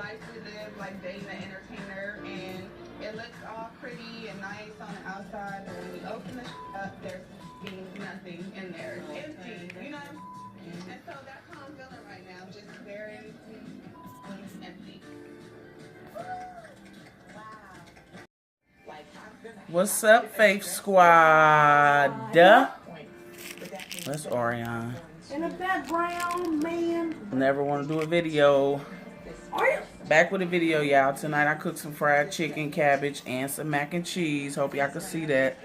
life we live, like dating an entertainer, and it looks all pretty and nice on the outside, but when you open the up, there's nothing in there. It's empty, you know? And so that's how I'm feeling right now, just very empty. What's up, Faith Squad? That's Orion. In the background, man. Never want to do a video. Back with a video, y'all. Tonight I cooked some fried chicken, cabbage, and some mac and cheese. Hope y'all can see that.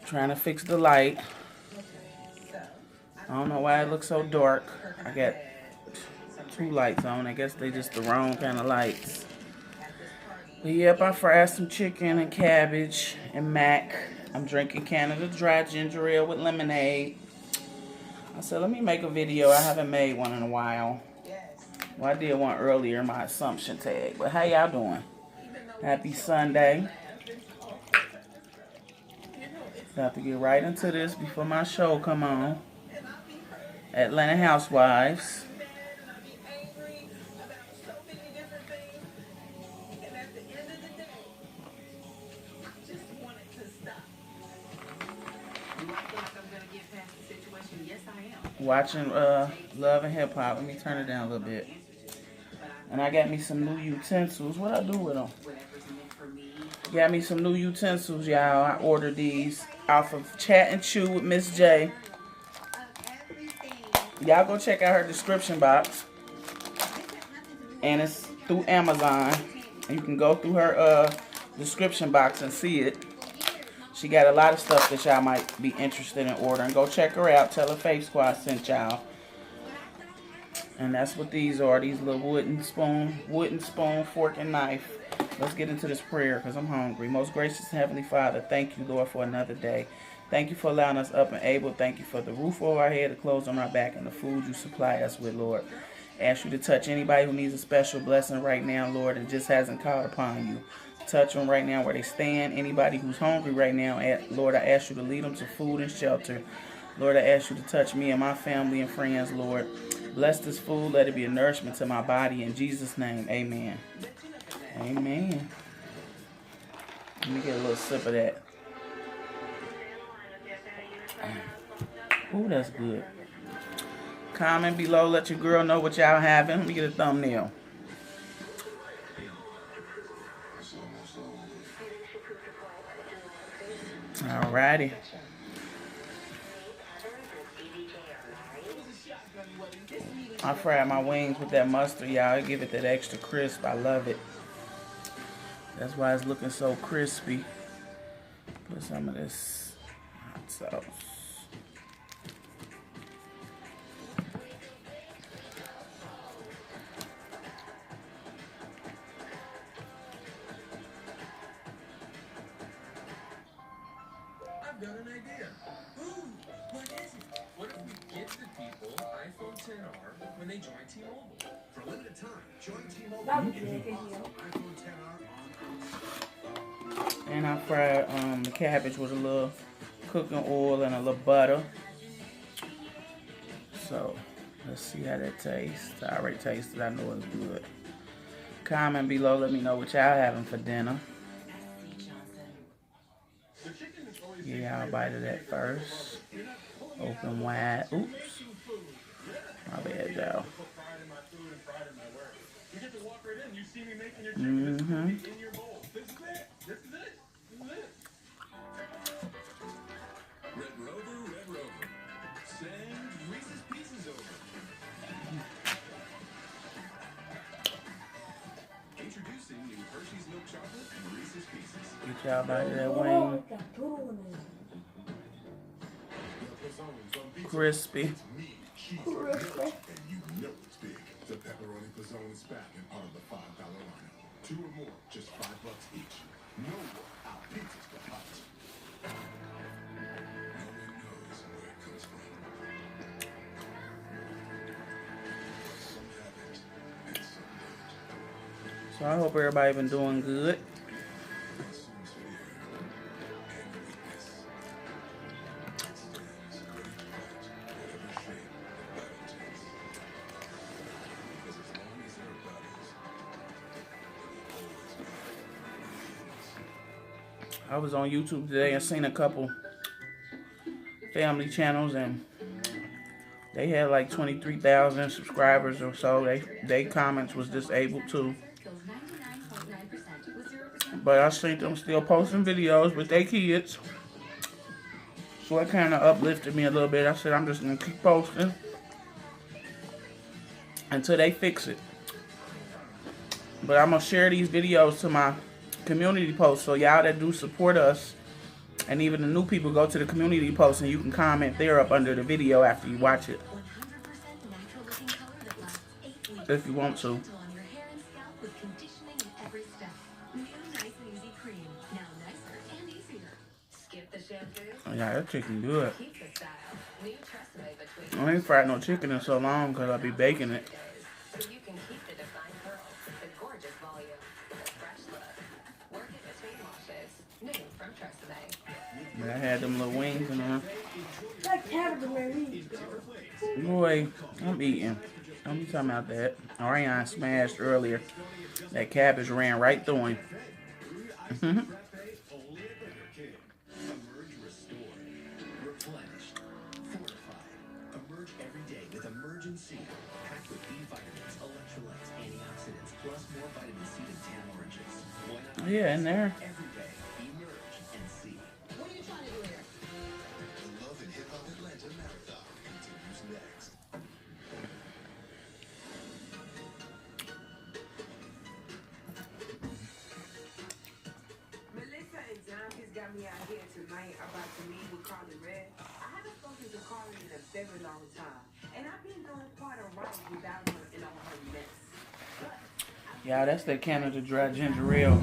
Trying to fix the light. I don't know why it looks so dark. I got 2 lights on. I guess they just the wrong kind of lights. But yep, I fried some chicken and cabbage and mac. I'm drinking Canada Dry ginger ale with lemonade. I said, let me make a video. I haven't made one in a while. Well, I did one earlier, my assumption tag. But how y'all doing? Happy Sunday. Got to get right into this before my show come on. Atlanta Housewives. Watching Love and Hip Hop. Let me turn it down a little bit. And I got me some new utensils. What I do with them? Got me some new utensils, y'all. I ordered these off of Chat and Chew with Miss J. Y'all go check out her description box. And it's through Amazon. And you can go through her description box and see it. She got a lot of stuff that y'all might be interested in ordering. Go check her out. Tell her Faith Squad sent y'all. And that's what these are. These little wooden spoon, fork, and knife. Let's get into this prayer because I'm hungry. Most gracious Heavenly Father, thank you, Lord, for another day. Thank you for allowing us up and able. Thank you for the roof over our head, the clothes on our back, and the food you supply us with, Lord. Ask you to touch anybody who needs a special blessing right now, Lord, and just hasn't called upon you. Touch them right now where they stand. Anybody who's hungry right now, Lord, I ask you to lead them to food and shelter. Lord, I ask you to touch me and my family and friends, Lord. Bless this food. Let it be a nourishment to my body. In Jesus' name, amen. Amen. Let me get a little sip of that. Ooh, that's good. Comment below. Let your girl know what y'all having. Let me get a thumbnail. Alrighty. I fried my wings with that mustard, y'all. I give it that extra crisp. I love it. That's why it's looking so crispy. Put some of this hot sauce. I've got an idea. Ooh, what is it? What if we give the people iPhone XR when they join T-Mobile? For a limited time, join T-Mobile. iPhone XR on. And I fried the cabbage with a little cooking oil and a little butter. So, let's see how that tastes. I already tasted it. I know it's good. Comment below. Let me know what y'all having for dinner. Yeah, I'll bite of that first. Open wide. Oops. My bad, y'all. Mm-hmm. Red Rover. Send Reese's Pieces over. Introducing new Hershey's Milk Chocolate and Reese's Pieces. Get y'all bite of that wing. Crispy. And you know it's big. The pepperoni pizzone is back and part of the $5 lineup. 2 or more, just $5 each. No more out pizzas but hot. No one knows where it comes from. Some have it, and some don't. So I hope everybody been doing good. I was on YouTube today and seen a couple family channels, and they had like 23,000 subscribers or so. They comments was disabled too. But I seen them still posting videos with their kids. So it kind of uplifted me a little bit. I said I'm just going to keep posting until they fix it. But I'm going to share these videos to my community posts. So y'all that do support us, and even the new people, go to the community post and you can comment there up under the video after you watch it, if you want to. Yeah, that chicken good. I ain't fried no chicken in so long because I'll be baking it. I had them little wings in there. Boy, I'm eating. Don't be talking about that. Orion smashed earlier. That cabbage ran right through him. Yeah, in there. Got me out here tonight about to meet with Carly Red. I haven't spoken to Carly in a very long time, and I've been doing quite a while without her in all her mess. Yeah, that's that Canada Dry Ginger Ale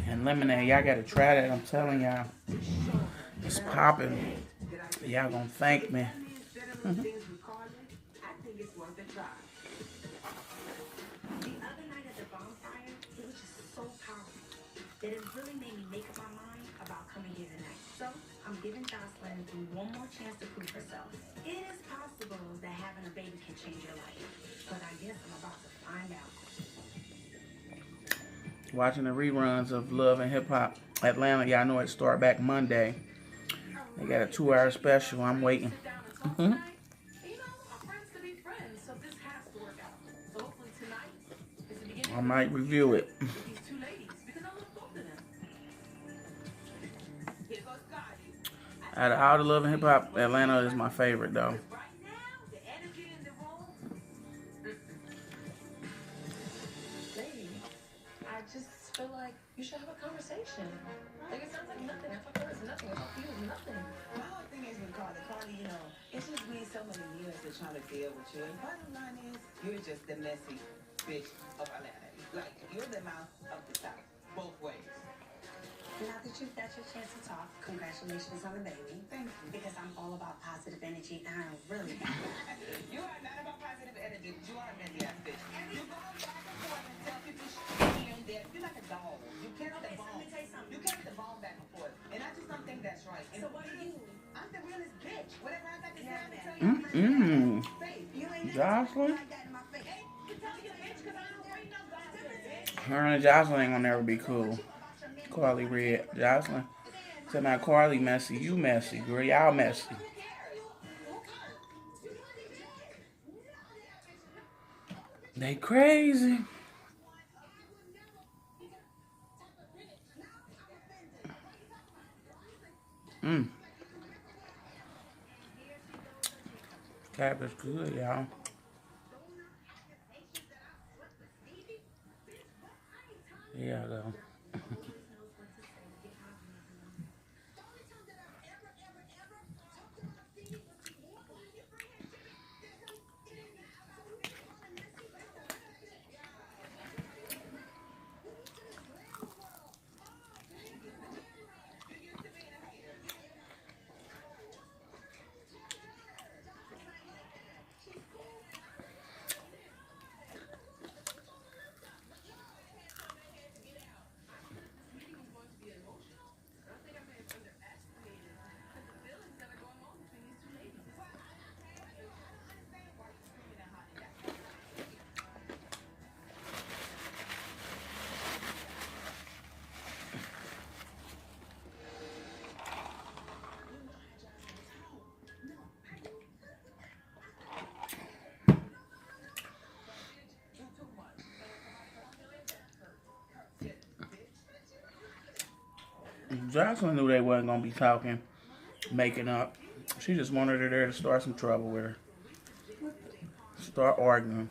and lemonade. Y'all gotta try that. I'm telling y'all, it's popping. Y'all gonna thank me. I think it's worth a try. The other night at the bonfire, it was just so powerful that it really made me make up my mind about coming here tonight. So I'm giving Jocelyn one more chance to prove herself. It is possible that having a baby can change your life, but I guess I'm about to find out. Watching the reruns of Love and Hip Hop Atlanta. Y'all know it start back Monday. They got a 2-hour special. I'm waiting. I might review it. Out of all the Love and Hip Hop, Atlanta is my favorite though. I just feel like you should have a conversation. Like, it sounds like nothing. I thought there was nothing. I thought you was nothing. My whole thing is with Carly. Carly, you know, it's just been so many years to try to deal with you. And bottom line is, you're just the messy bitch of Atlanta. Like, you're the mouth of the South, both ways. Now that you've got your chance to talk, congratulations on the baby. Thank you. Because I'm all about positive energy, and I'm really You are not about positive energy, but you are a messy ass bitch. You go back and forth and tell people here and there. You're like a dog. You carry the bone. let me tell you something. You carry the bone back and forth. And I just don't think that's right. And So what are you? I'm the realest bitch. Whatever I got to say, I'm gonna tell you. Face. You ain't Jocelyn? like that in my face. You tell you a bitch 'cause I don't bring no gossip, bitch. Her and Jocelyn ain't gonna never be cool. Carly Red. Jocelyn. So now Carly messy, you messy. Girl, y'all messy. They crazy. Cabbage good, y'all. Yeah, though. Jocelyn knew they wasn't gonna be talking, making up. She just wanted her there to start some trouble with her. Start arguing.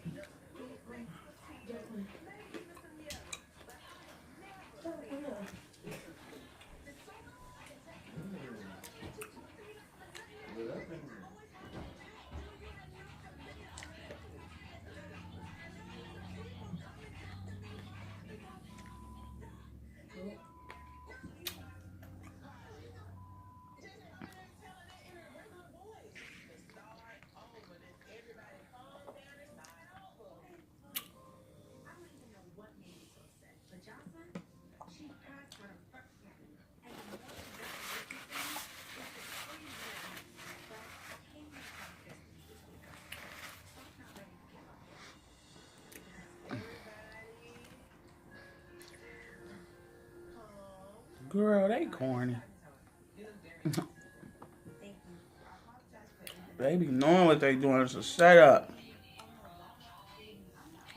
Girl, they corny. They be knowing what they doing. It's a setup.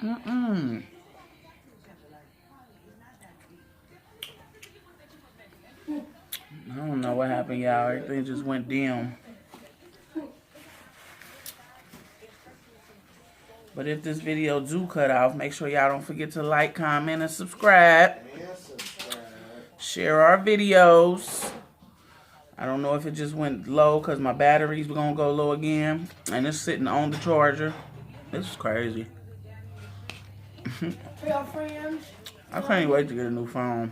I don't know what happened, y'all. Everything just went dim. But if this video do cut off, make sure y'all don't forget to like, comment, and subscribe. Share our videos. I don't know if it just went low because my batteries were going to go low again. And it's sitting on the charger. This is crazy. Real friends. I can't wait to get a new phone.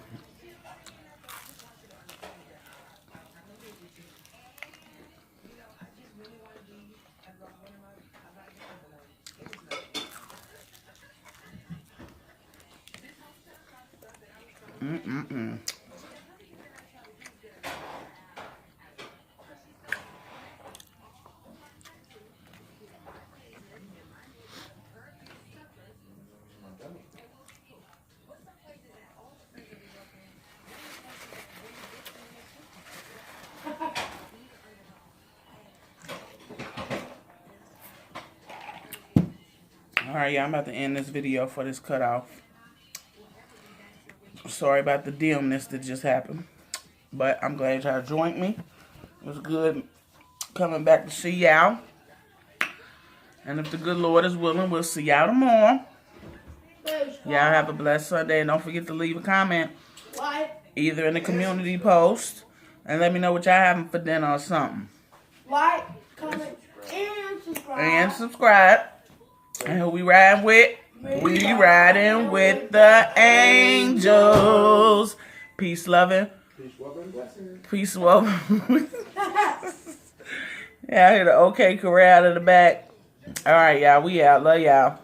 Alright, y'all, I'm about to end this video for this cutoff. Sorry about the dimness that just happened. But I'm glad y'all joined me. It was good coming back to see y'all. And if the good Lord is willing, we'll see y'all tomorrow. Y'all have a blessed Sunday. And don't forget to leave a comment. Either in the community post. And let me know what y'all having for dinner or something. Like, comment, and subscribe. And subscribe. And who we riding with? We riding with the angels. Peace, loving. Peace, loving. Yeah, I hear the OK Corral in the back. All right, y'all. We out. Love y'all.